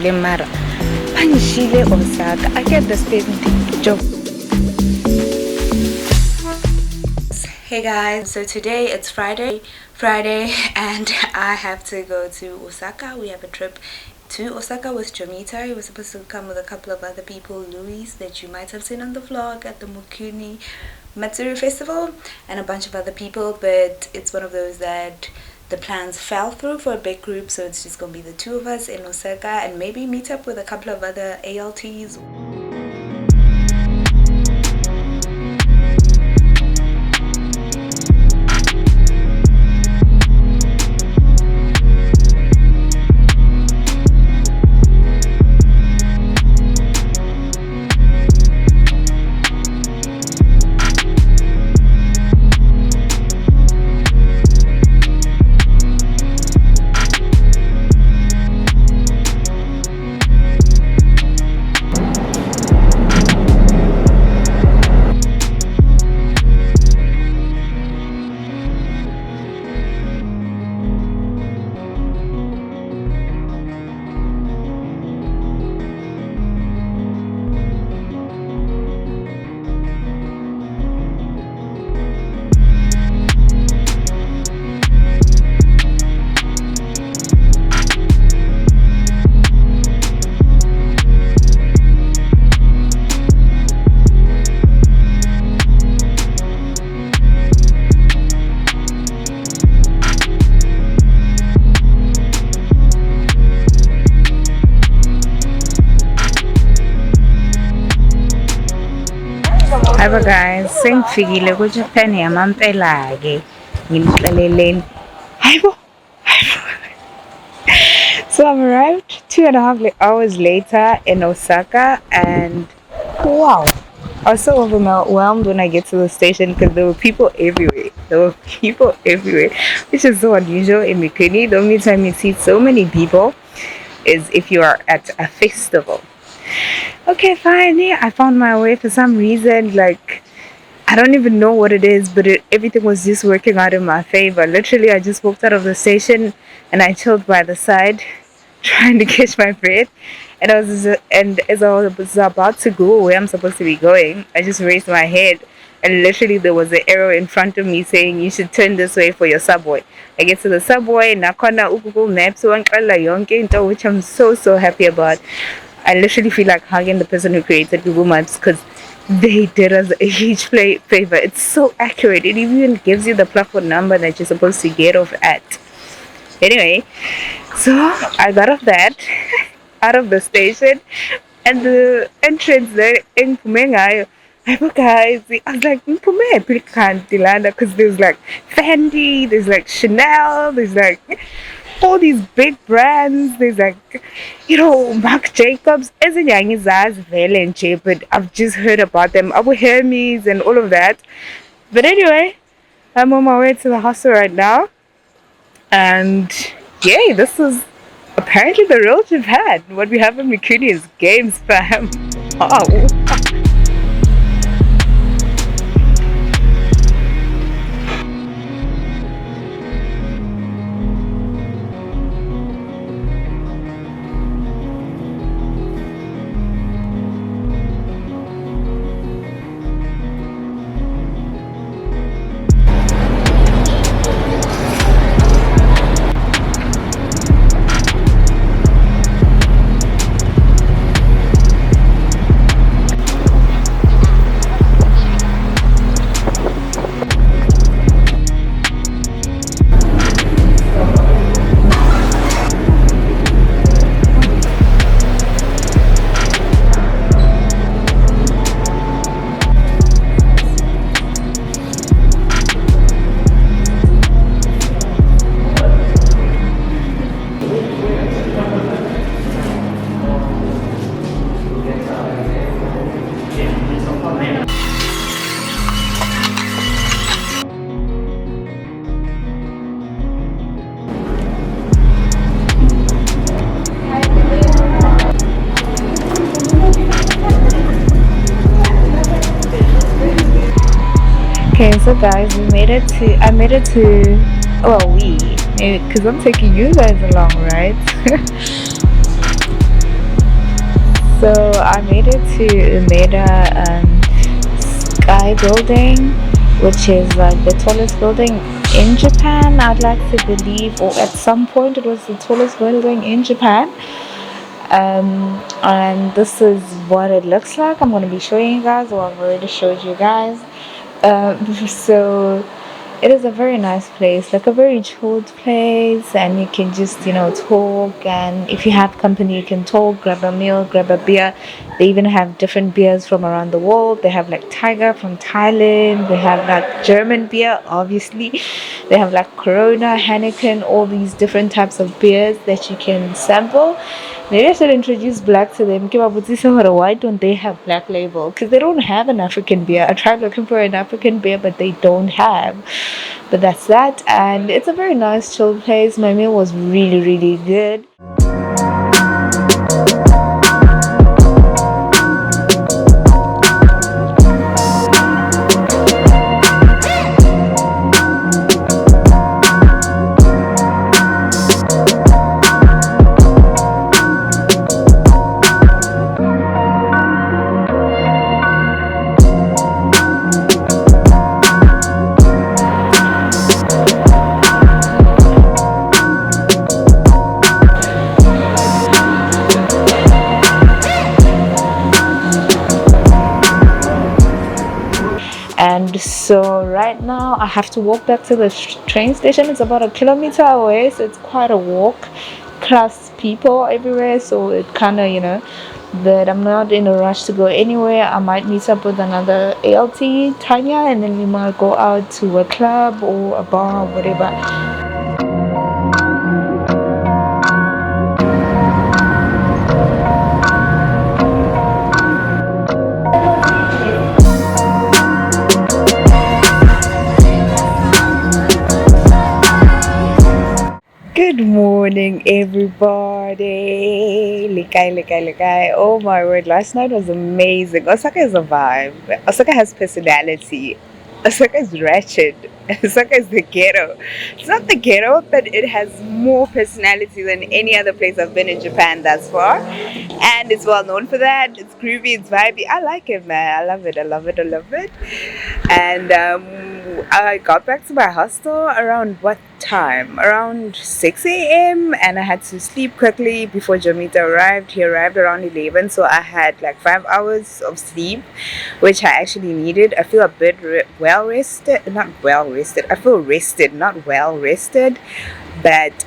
Mara. Pangishile Osaka. I get the same job. Hey guys, so today it's Friday, and I have to go to Osaka. We have a trip to Osaka with Jomita. He was supposed to come with a couple of other people, Louis, that you might have seen on the vlog at the Mukuni Matsuri Festival, and a bunch of other people, but it's one of those that the plans fell through for a big group, so it's just gonna be the two of us in Osaka and maybe meet up with a couple of other ALTs. Hi guys, sengifikile ku-Japan yamampela-ke ngimhlaleleni. Hayibo. So I've arrived 2.5 hours later in Osaka, and wow, I was so overwhelmed when I get to the station because there were people everywhere. Which is so unusual in Mikuni. The only time you see so many people is if you are at a festival. Okay, fine. Yeah, I found my way for some reason. Like, I don't even know what it is, but everything was just working out in my favor. Literally, I just walked out of the station and I chilled by the side, trying to catch my breath. And as I was about to go where I'm supposed to be going, I just raised my head, and literally there was an arrow in front of me saying you should turn this way for your subway. I get to the subway, nakona Google Maps, which I'm so happy about. I literally feel like hugging the person who created Google Maps because they did us a huge favor. It's so accurate. It even gives you the platform number that you're supposed to get off at. Anyway, so I got off that out of the station, and the entrance there in Pumenga, guys, I was like, because there's like Fendi, there's like Chanel, there's like all these big brands. There's like, Marc Jacobs, but I've just heard about them, Abu Hermes and all of that. But anyway, I'm on my way to the hostel right now, and yay, this is apparently the real Japan. What we have in Mikuni is games, fam. Wow. Okay, so guys, I made it to, well, because I'm taking you guys along, right? So I made it to Umeda Sky Building, which is like the tallest building in Japan. I'd like to believe, or at some point, it was the tallest building in Japan. And this is what it looks like. I'm going to be showing you guys, or I've already showed you guys. So it is a very nice place, like a very chilled place, and you can just talk, and if you have company you can talk, grab a meal, grab a beer. They even have different beers from around the world. They have like Tiger from Thailand, they have like German beer, obviously. They have like Corona, Heineken, all these different types of beers that you can sample. Maybe I should introduce black to them. Why don't they have black label? Because they don't have an African beer. I tried looking for an African beer, but they don't have. But that's that. And it's a very nice, chill place. My meal was really, really good. And so right now I have to walk back to the train station. It's about a kilometer away, so it's quite a walk, plus people everywhere, so it kind of but I'm not in a rush to go anywhere. I might meet up with another ALT Tanya, and then we might go out to a club or a bar or whatever. Good morning, everybody. Likai, likai, likai. Oh my word, last night was amazing. Osaka is a vibe. Osaka has personality. Osaka is ratchet. Osaka is the ghetto. It's not the ghetto, but it has more personality than any other place I've been in Japan thus far. And it's well known for that. It's groovy, it's vibey. I like it, man. I love it, I love it, I love it. And I got back to my hostel around what time? Around 6 a.m. and I had to sleep quickly before Jamita arrived. He arrived around 11, so I had like 5 hours of sleep, which I actually needed. I feel a bit well rested, not well rested. I feel rested, not well rested. But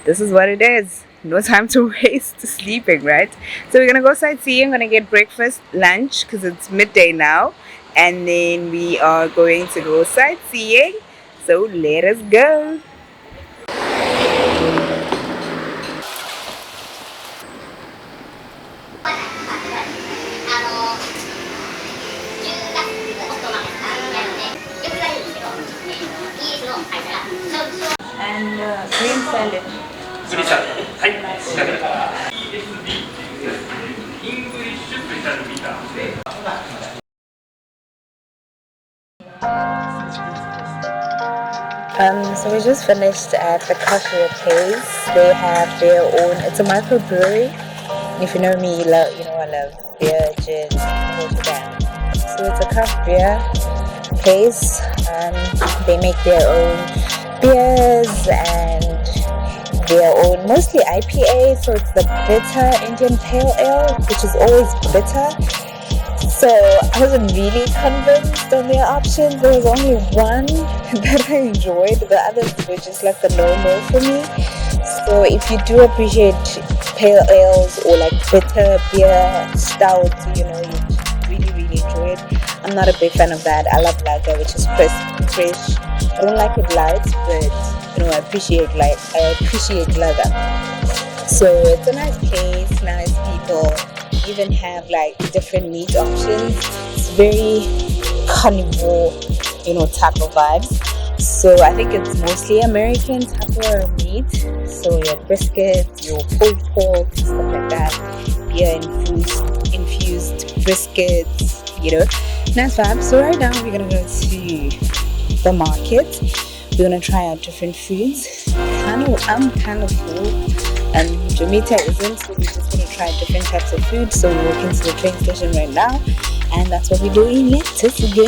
this is what it is. No time to waste sleeping, right? So we're gonna go sightseeing. I'm gonna get breakfast, lunch, because it's midday now, and then we are going to go sightseeing. So let us go. And green salad. So we just finished at the coffee place. They have their own. It's a microbrewery. If you know me, I love beer, gin, Japan. So it's a craft beer place. They make their own beers and their own, mostly IPA. So it's the bitter Indian Pale Ale, which is always bitter. So I wasn't really convinced on their options. There was only one that I enjoyed. The others were just like a no-no for me. So if you do appreciate pale ales or like bitter beer, stout, you really, really enjoy it. I'm not a big fan of that. I love lager, which is crisp, fresh. I don't like it light, but I appreciate lager. So it's a nice place, nice people. Even have like different meat options. It's very carnivore, type of vibes. So I think it's mostly American type of meat. So your brisket, your pulled pork, stuff like that. Beer infused briskets, nice vibes. So right now we're gonna go to the market. We're gonna try out different foods. I'm kind of full, and Jamita isn't, so we're just gonna try different types of food. So we're walking to the train station right now, and that's what we're doing. Let's go.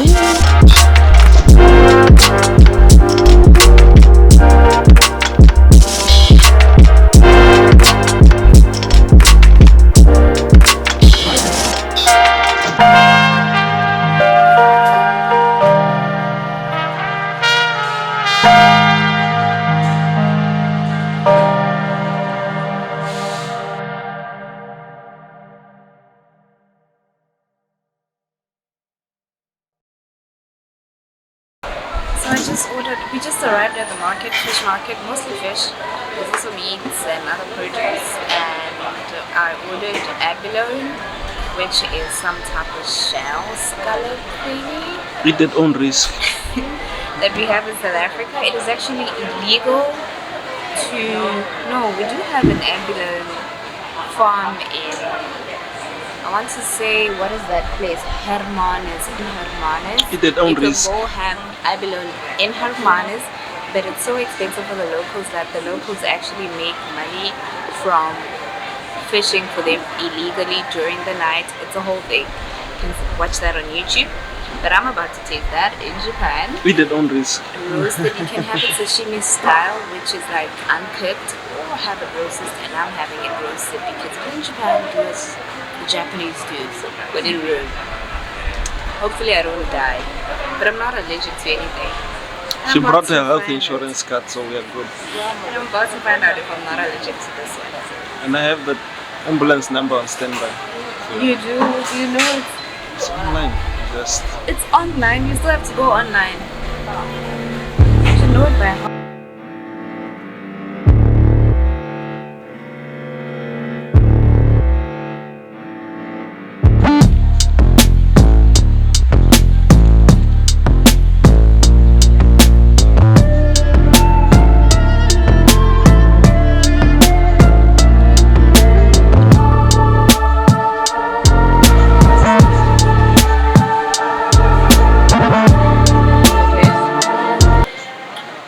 So we just arrived at the market, fish market, mostly fish. There's also meats and other produce. And I ordered abalone, which is some type of shell scallop thingy. Eat at own risk. That we have in South Africa. It is actually illegal to... No, we do have an abalone farm in... I want to say, what is that place? Hermanus. In Hermanus. Eat at own risk. You can go have abalone in Hermanus, but it's so expensive for the locals that the locals actually make money from fishing for them illegally during the night. It's a whole thing. You can watch that on YouTube. But I'm about to take that in Japan. Eat at own risk. Roasted. You can have it sashimi style, which is like uncooked, or have it roasted, and I'm having it roasted because in Japan do as the Japanese do when in Rome. Hopefully I don't die, but I'm not allergic to anything. And She I'm brought about her to health find insurance card, so we are good. And I'm about to find out if I'm not allergic to this one. And I have the ambulance number on standby. You do? Do you know it? It's online. Just It's online. You still have to go online. You should know it by heart.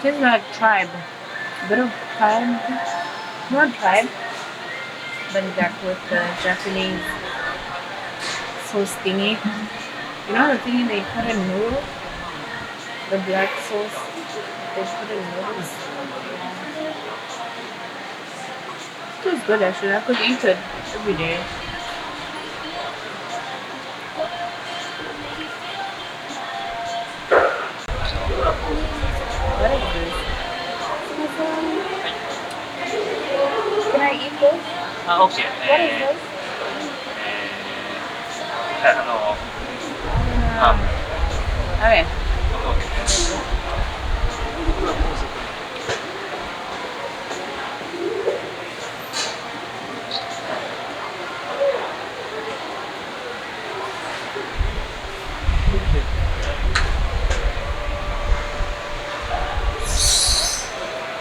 Tastes like tribe. A bit of tribe. Not tribe. But that with the Japanese sauce thingy. You know the thingy they put in noodles? The black sauce they put in noodles. It tastes good actually. I could eat it every day. What is this? Can I eat this? Okay. What is this? Okay.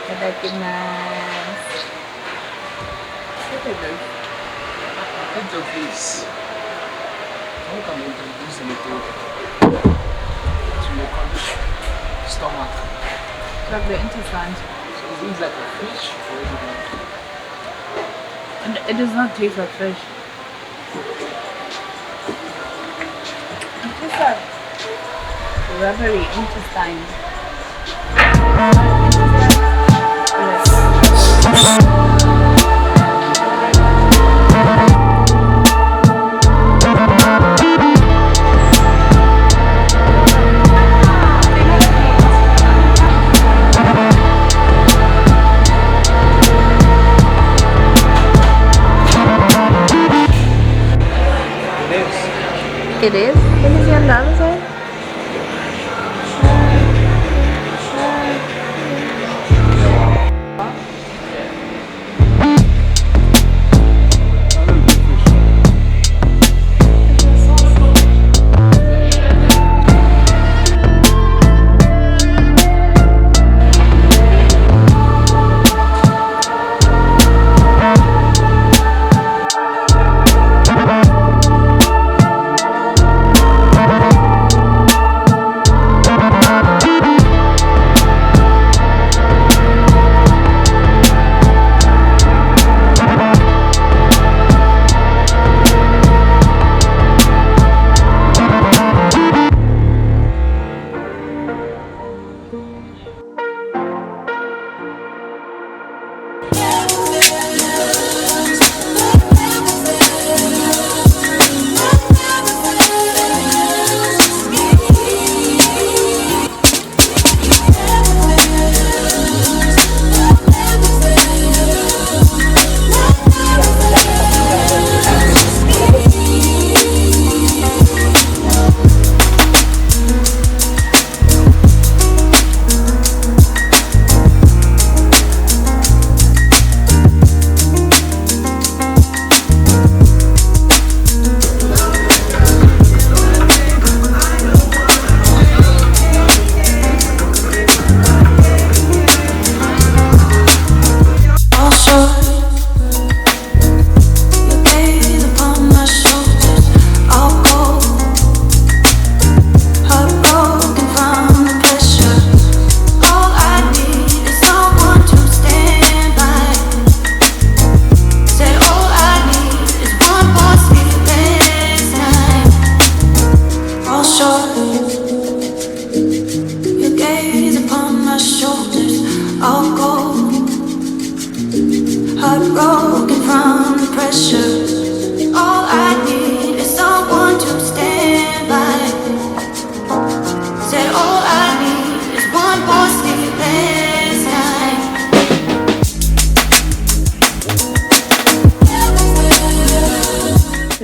Itadakimasu. Look at this. at your face. How can you introduce me to your stomach? Like the intestines. So it seems like a fish or is it And it does not taste like fish. It tastes like rubbery intestine. It is? Can you see on the other side?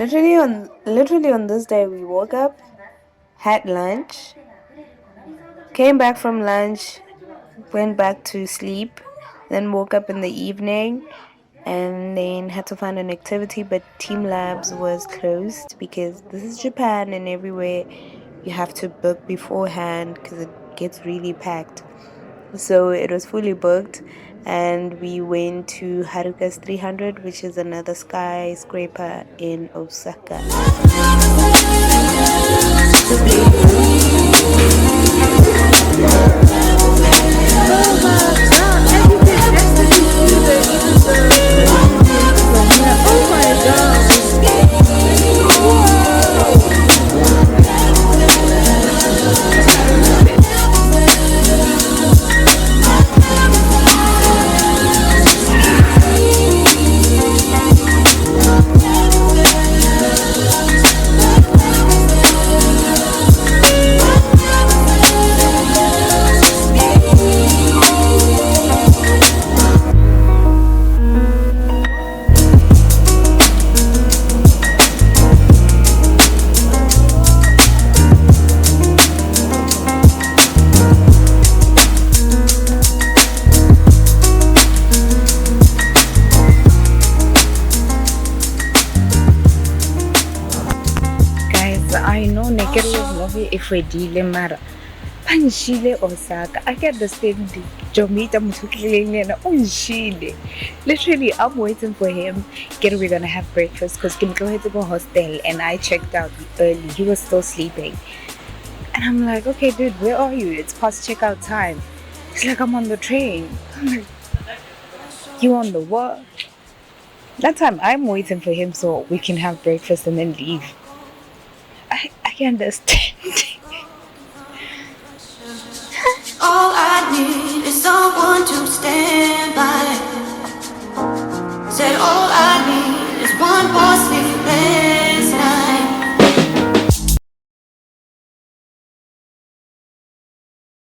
Literally on this day we woke up, had lunch, came back from lunch, went back to sleep, then woke up in the evening, and then had to find an activity, but Team Labs was closed because this is Japan and everywhere you have to book beforehand because it gets really packed. So it was fully booked, and we went to Haruka's 300, which is another skyscraper in Osaka. Oh my god! And you can actually see the mountains from here. Oh my god! Whoa! I love it. Guys, I know Naked was lovely if we deal mara. Panshile Osaka. I get the same thing. Jomita Mutukilena Unshile. Literally, I'm waiting for him. Get we're gonna have breakfast because Kim go to go hostel and I checked out early. He was still sleeping. And I'm like, okay, dude, where are you? It's past checkout time. He's like, I'm on the train. I'm like, you on the what? That time I'm waiting for him so we can have breakfast and then leave. I can understand. All I need is someone to stand by. Said all I need is one more